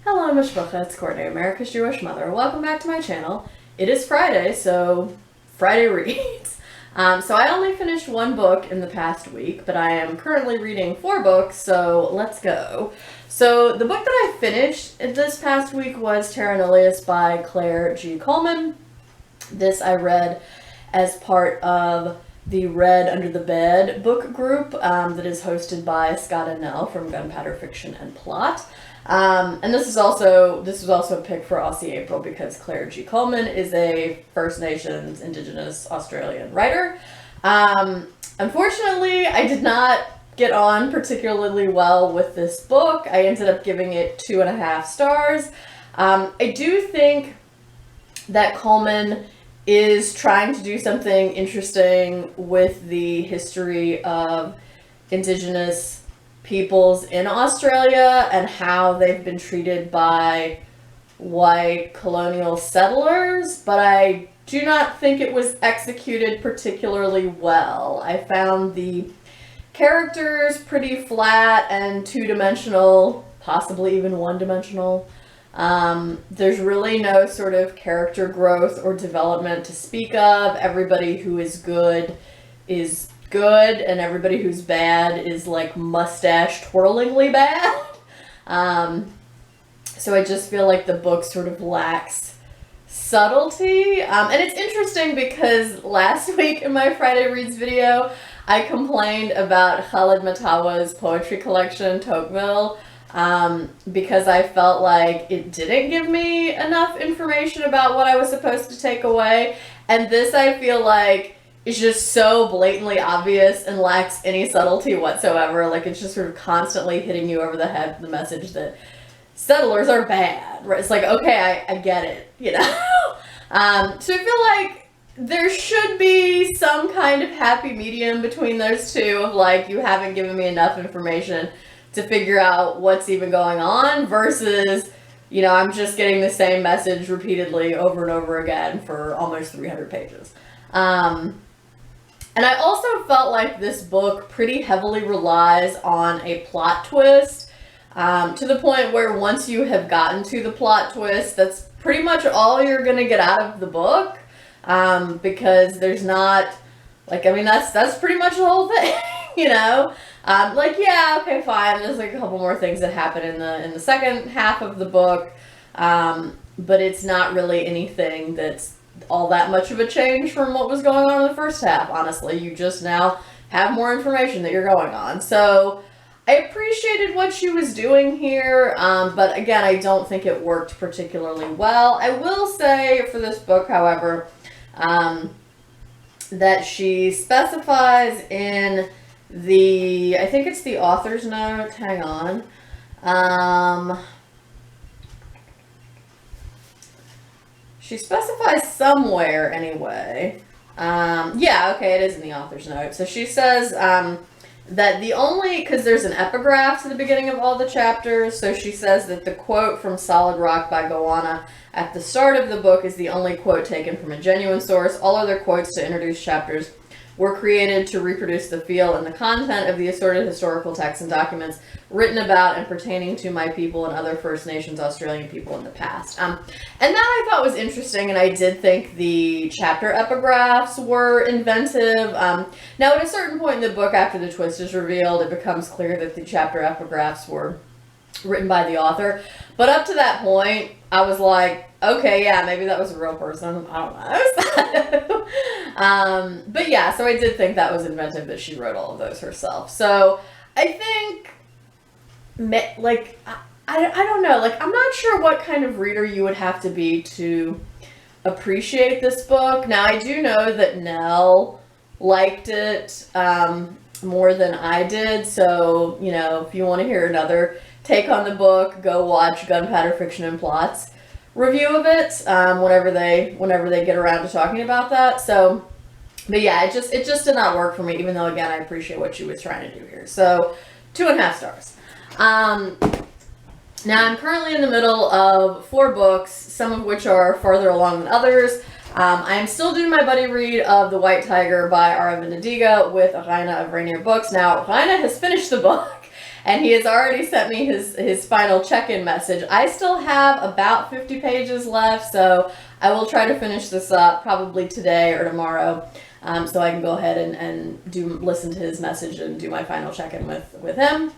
Hello, Mishpacha, it's Courtney, America's Jewish mother. Welcome back to my channel. It is Friday, so Friday reads. So I only finished one book in the past week, but I am currently reading 4 books, so let's go. So the book that I finished this past week was Taranilius by Claire G. Coleman. This I read as part of the Read Under the Bed book group that is hosted by Scott and Nell from Gunpowder Fiction and Plot. And this was also a pick for Aussie April because Claire G. Coleman is a First Nations Indigenous Australian writer. Unfortunately, I did not get on particularly well with this book. I ended up giving it 2.5 stars. I do think that Coleman is trying to do something interesting with the history of Indigenous peoples in Australia and how they've been treated by white colonial settlers, but I do not think it was executed particularly well. I found the characters pretty flat and two-dimensional, possibly even one-dimensional. There's really no sort of character growth or development to speak of. Everybody who is good is good, and everybody who's bad is like mustache twirlingly bad. So I just feel like the book sort of lacks subtlety. And it's interesting because last week in my Friday Reads video, I complained about Khaled Mattawa's poetry collection, Tocqueville, because I felt like it didn't give me enough information about what I was supposed to take away. And this, I feel like, is just so blatantly obvious and lacks any subtlety whatsoever. Like, it's just sort of constantly hitting you over the head with the message that settlers are bad, right? It's like, okay, I get it, you know? So I feel like there should be some kind of happy medium between those two of like, you haven't given me enough information to figure out what's even going on versus, you know, I'm just getting the same message repeatedly over and over again for almost 300 pages. And I also felt like this book pretty heavily relies on a plot twist, to the point where once you have gotten to the plot twist, that's pretty much all you're going to get out of the book, because there's not, like, I mean, that's pretty much the whole thing, you know? Like, yeah, okay, fine, there's like a couple more things that happen in the second half of the book, but it's not really anything that's all that much of a change from what was going on in the first half, honestly. You just now have more information that you're going on. So I appreciated what she was doing here, but again, I don't think it worked particularly well. I will say for this book, however, that she specifies in the, I think it's the author's note, hang on, she specifies somewhere anyway. Yeah, okay, it is in the author's note. So she says that the only, because there's an epigraph to the beginning of all the chapters, so she says that the quote from Solid Rock by Goanna at the start of the book is the only quote taken from a genuine source. All other quotes to introduce chapters were created to reproduce the feel and the content of the assorted historical texts and documents written about and pertaining to my people and other First Nations Australian people in the past. And that I thought was interesting, and I did think the chapter epigraphs were inventive. Now, at a certain point in the book, after the twist is revealed, it becomes clear that the chapter epigraphs were written by the author. But up to that point, I was like, okay, yeah, maybe that was a real person. I don't know. But yeah, so I did think that was inventive that she wrote all of those herself. So I think, like, I don't know. Like, I'm not sure what kind of reader you would have to be to appreciate this book. Now, I do know that Nell liked it more than I did. So, you know, if you want to hear another take on the book, go watch Gunpowder Fiction and Plot's review of it whenever they get around to talking about that. So, but yeah, it just did not work for me, even though, again, I appreciate what she was trying to do here. So 2.5 stars. Now I'm currently in the middle of 4 books, some of which are farther along than others. I am still doing my buddy read of The White Tiger by Aravind Adiga with Raina of Rainier Books. Now, Raina has finished the book, And he has already sent me his final check-in message. I still have about 50 pages left, so I will try to finish this up probably today or tomorrow, so I can go ahead and listen to his message and do my final check-in with him.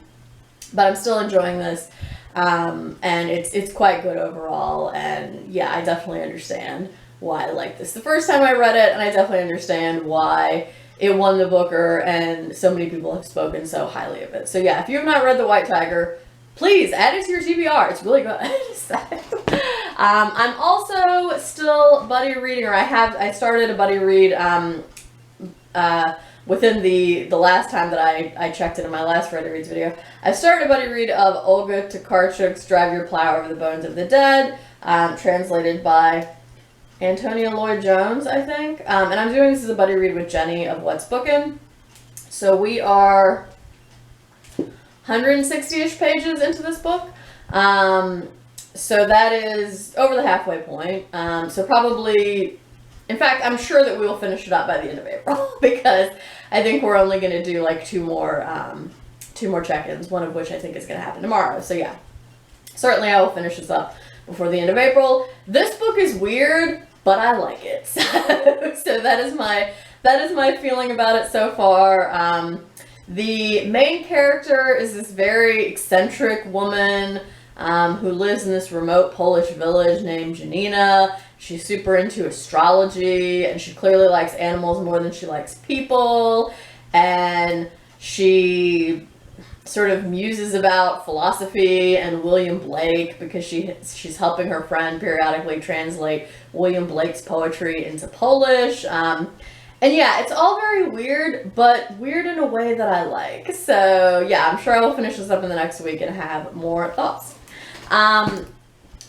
But I'm still enjoying this, and it's quite good overall. And yeah, I definitely understand why I like this the first time I read it, and I definitely understand why it won the Booker, and so many people have spoken so highly of it. So yeah, if you have not read The White Tiger, please add it to your TBR. It's really good. I'm also still buddy reading, or I started a buddy read within the last time that I checked it in my last Ready Reads video. I've started a buddy read of Olga Tokarczuk's Drive Your Plow Over the Bones of the Dead, translated by Antonia Lloyd-Jones, I think. And I'm doing this as a buddy read with Jenny of What's Bookin'. So we are 160-ish pages into this book. So that is over the halfway point. So probably, in fact, I'm sure that we will finish it up by the end of April because I think we're only going to do like two more check-ins, one of which I think is going to happen tomorrow. So yeah, certainly I will finish this up before the end of April. This book is weird, but I like it. So that is my feeling about it so far. The main character is this very eccentric woman who lives in this remote Polish village named Janina. She's super into astrology, and she clearly likes animals more than she likes people. And she sort of muses about philosophy and William Blake because she's helping her friend periodically translate William Blake's poetry into Polish. And yeah, it's all very weird, but weird in a way that I like. So yeah, I'm sure I will finish this up in the next week and have more thoughts.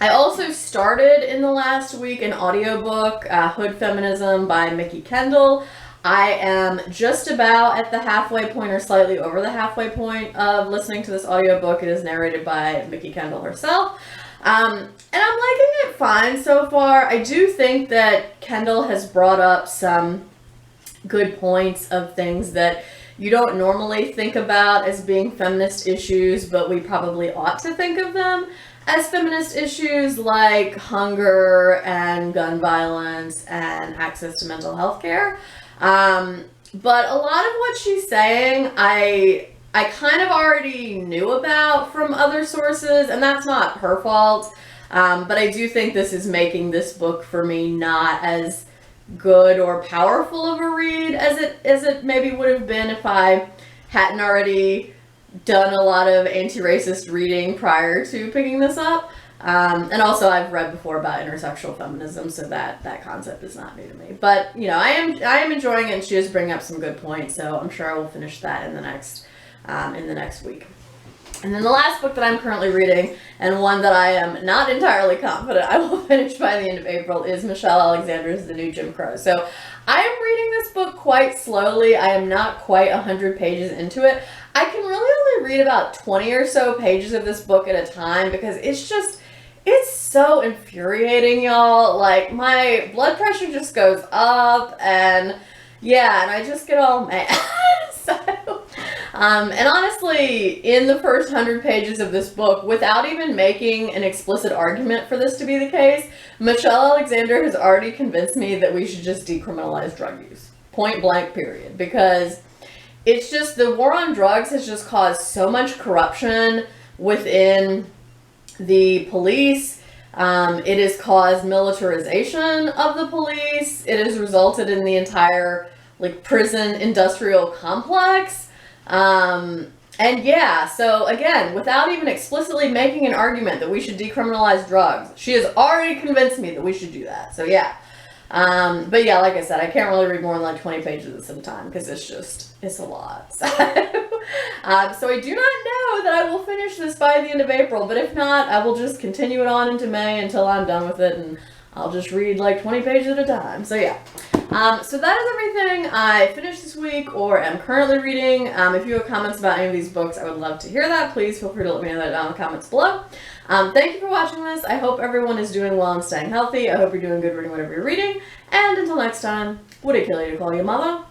I also started in the last week an audiobook, Hood Feminism by Mikki Kendall. I am just about at the halfway point or slightly over the halfway point of listening to this audiobook. It is narrated by Mikki Kendall herself. And I'm liking it fine so far. I do think that Kendall has brought up some good points of things that you don't normally think about as being feminist issues, but we probably ought to think of them as feminist issues, like hunger and gun violence and access to mental health care. But a lot of what she's saying, I kind of already knew about from other sources, and that's not her fault. But I do think this is making this book for me not as good or powerful of a read as it maybe would have been if I hadn't already done a lot of anti-racist reading prior to picking this up. And also I've read before about intersexual feminism, so that concept is not new to me. But, you know, I am enjoying it, and she is bringing up some good points, so I'm sure I will finish that in the next week. And then the last book that I'm currently reading, and one that I am not entirely confident I will finish by the end of April, is Michelle Alexander's The New Jim Crow. So I am reading this book quite slowly. I am not quite 100 pages into it. I can really only read about 20 or so pages of this book at a time because it's so infuriating, y'all. Like, my blood pressure just goes up, and yeah, and I just get all mad. And honestly, in the first 100 pages of this book, without even making an explicit argument for this to be the case, Michelle Alexander has already convinced me that we should just decriminalize drug use. Point blank, period. Because it's just, the war on drugs has just caused so much corruption within the police. It has caused militarization of the police. It has resulted in the entire, like, prison industrial complex. And yeah, so again, without even explicitly making an argument that we should decriminalize drugs, she has already convinced me that we should do that. So yeah. But yeah, like I said, I can't really read more than like 20 pages at a time because it's a lot. So I do not know that I will finish this by the end of April, but if not, I will just continue it on into May until I'm done with it, and I'll just read like 20 pages at a time. So yeah. So that is everything I finished this week or am currently reading. If you have comments about any of these books, I would love to hear that. Please feel free to let me know that down in the comments below. Thank you for watching this. I hope everyone is doing well and staying healthy. I hope you're doing good reading whatever you're reading. And until next time, would it kill you to call you mother?